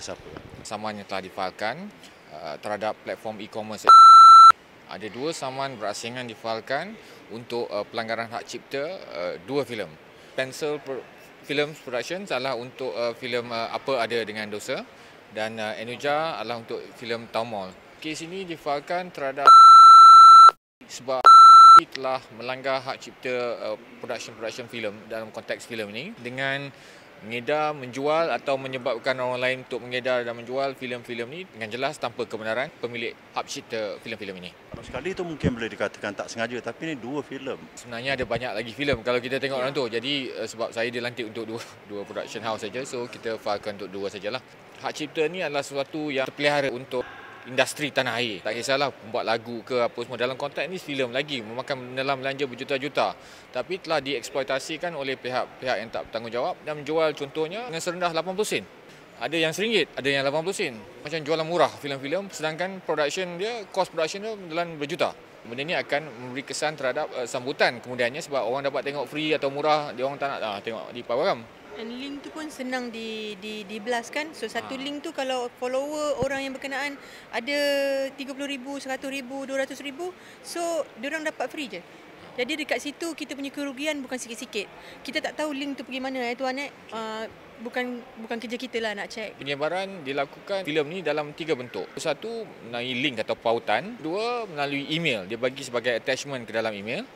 kes apa? Saman yang telah difailkan terhadap platform e-commerce. Ada 2 saman berasingan difailkan untuk pelanggaran hak cipta 2 filem. Pencil Films Production adalah untuk filem Apa Ada Dengan Dosa dan Enuja adalah untuk filem Taumol. Kes ini difailkan terhadap sebab telah melanggar hak cipta production filem dalam konteks filem ini dengan mengedar, menjual atau menyebabkan orang lain untuk mengedar dan menjual filem-filem ini dengan jelas tanpa kebenaran pemilik hak cipta filem-filem ini. Sekali itu mungkin boleh dikatakan tak sengaja, tapi ini 2 filem. Sebenarnya ada banyak lagi filem kalau kita tengok orang tu. Jadi sebab saya dilantik untuk dua production house saja, so kita filekan untuk 2 sajalah. Hak cipta ni adalah sesuatu yang terpelihara untuk industri tanah air. Tak kisahlah buat lagu ke apa semua, dalam konteks ni filem lagi memakan menelan belanja berjuta-juta, tapi telah dieksploitasikan oleh pihak-pihak yang tak bertanggungjawab dan menjual contohnya dengan serendah 80 sen. Ada yang RM1, ada yang 80 sen. Macam jualan murah filem-filem, sedangkan cost production dia menelan berjuta. Benda ni akan memberi kesan terhadap sambutan kemudiannya, sebab orang dapat tengok free atau murah, dia orang tak nak tengok di Pawaram. Dan link tu pun senang di-blast kan. So satu link tu kalau follower orang yang berkenaan ada 30,000, 100,000, 200,000, so diorang dapat free je. Jadi dekat situ kita punya kerugian bukan sikit-sikit. Kita tak tahu link tu pergi mana tuan bukan kerja kita lah nak cek. Penyebaran dilakukan filem ni dalam 3 bentuk. Satu, melalui link atau pautan. 2, melalui email. Dia bagi sebagai attachment ke dalam email.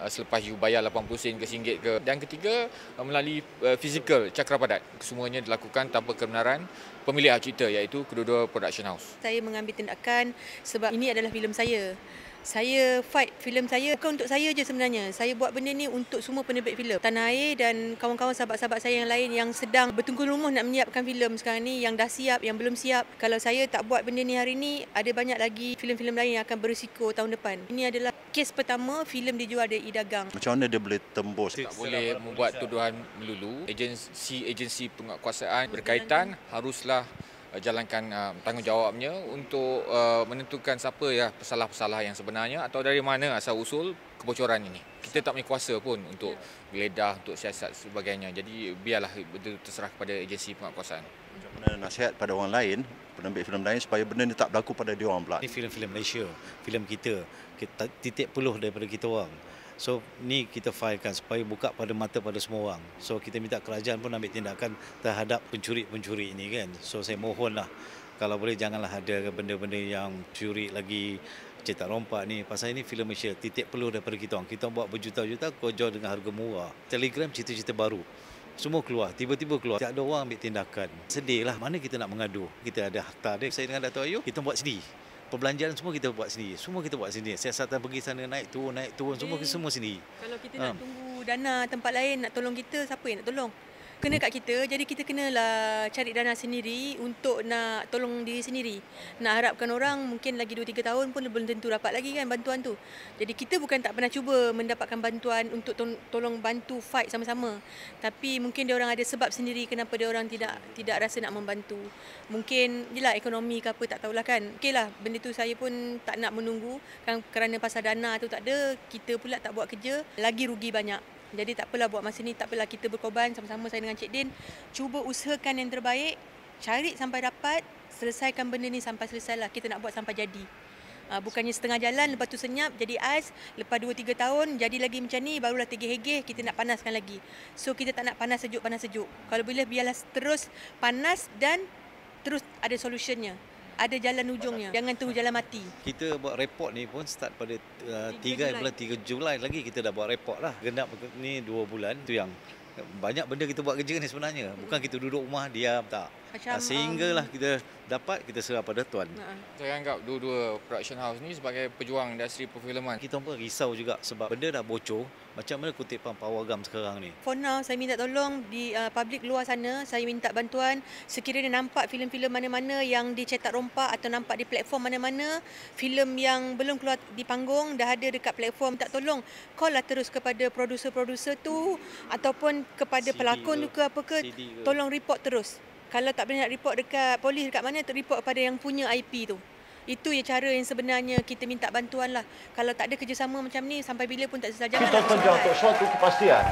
Selepas you bayar 80 sen ke RM1 ke. Dan ketiga, melalui fizikal cakra padat. Semuanya dilakukan tanpa kebenaran pemilik hak cipta, iaitu kedua-dua production house. Saya mengambil tindakan sebab ini adalah filem saya. Saya fight filem saya bukan untuk saya je sebenarnya. Saya buat benda ni untuk semua penerbit filem tanah air dan kawan-kawan sahabat-sahabat saya yang lain yang sedang bertungkus lumus nak menyiapkan filem sekarang ni, yang dah siap, yang belum siap. Kalau saya tak buat benda ni hari ni, ada banyak lagi filem-filem lain yang akan berisiko tahun depan. Ini adalah kes pertama filem dijual dari e-dagang. Macam mana dia boleh tembus? Tak boleh membuat tuduhan melulu. Agensi penguatkuasaan berkaitan haruslah jalankan tanggungjawabnya untuk menentukan siapa ya pesalah-pesalah yang sebenarnya atau dari mana asal usul kebocoran ini. Kita tak punya kuasa pun untuk geledah, untuk siasat sebagainya. Jadi biarlah betul terserah kepada agensi penguatkuasaan. Macam mana nasihat pada orang lain, penerbit filem lain supaya benda ni tak berlaku pada dia orang pula? Ini filem-filem Malaysia, filem kita titik peluh daripada kita orang. So ni kita filekan supaya buka pada mata pada semua orang. So kita minta kerajaan pun ambil tindakan terhadap pencuri-pencuri ini kan. So saya mohonlah kalau boleh janganlah ada benda-benda yang curi lagi, cetak rompak ni. Pasal ini filem Malaysia, titik peluh daripada kita orang. Kita buat berjuta-juta, kau jual dengan harga murah. Telegram cerita-cerita baru. Semua keluar, tiba-tiba keluar. Tak ada orang ambil tindakan. Sedih lah, mana kita nak mengadu. Kita ada harta dia. Saya dengan Dato' Ayub, kita buat sendiri. Perbelanjaan semua kita buat sendiri. Semua kita buat sendiri. Siasatan pergi sana naik turun semua sendiri. Kalau kita nak tunggu dana tempat lain nak tolong kita, siapa yang nak tolong? Kena kat kita, jadi kita kenalah cari dana sendiri untuk nak tolong diri sendiri. Nak harapkan orang mungkin lagi 2-3 tahun pun belum tentu dapat lagi kan bantuan tu. Jadi kita bukan tak pernah cuba mendapatkan bantuan untuk tolong bantu fight sama-sama. Tapi mungkin dia orang ada sebab sendiri kenapa dia orang tidak rasa nak membantu. Mungkin jelah ekonomi ke apa tak tahulah kan. Okeylah, benda tu saya pun tak nak menunggu kan, kerana pasal dana tu tak ada, kita pula tak buat kerja, lagi rugi banyak. Jadi tak apalah buat masa ni, tak apalah kita berkorban sama-sama saya dengan Cik Din. Cuba usahakan yang terbaik, cari sampai dapat, selesaikan benda ni sampai selesai lah. Kita nak buat sampai jadi. Bukannya setengah jalan, lepas tu senyap, jadi ais. Lepas 2-3 tahun, jadi lagi macam ni, barulah tegih-hegeh, kita nak panaskan lagi. So kita tak nak panas sejuk. Kalau boleh biarlah terus panas dan terus ada solutionnya. Ada jalan ujungnya. Jangan tunggu jalan mati. Kita buat report ni pun start pada 3 Julai lagi kita dah buat report lah. Genap ni 2 bulan. Tu yang banyak benda kita buat kerja ni sebenarnya. Bukan kita duduk rumah diam, tak. Sehinggalah kita dapat, kita serah pada tuan. Saya anggap dua-dua production house ni sebagai pejuang industri perfilman. Kita pun risau juga sebab benda dah bocor. Macam mana kutipan Pawagam sekarang ni? For now, saya minta tolong di public luar sana. Saya minta bantuan sekiranya nampak filem-filem mana-mana yang dicetak rompak atau nampak di platform mana-mana, filem yang belum keluar di panggung, dah ada dekat platform, minta tolong call lah terus kepada producer-producer tu ataupun kepada pelakon tu ke apa ke, tolong report terus. Kalau tak boleh nak report dekat polis dekat mana, report kepada yang punya IP tu. Itu ya cara yang sebenarnya kita minta bantuan lah. Kalau tak ada kerjasama macam ni, sampai bila pun tak selesai. Kita kerja untuk suatu kepastian.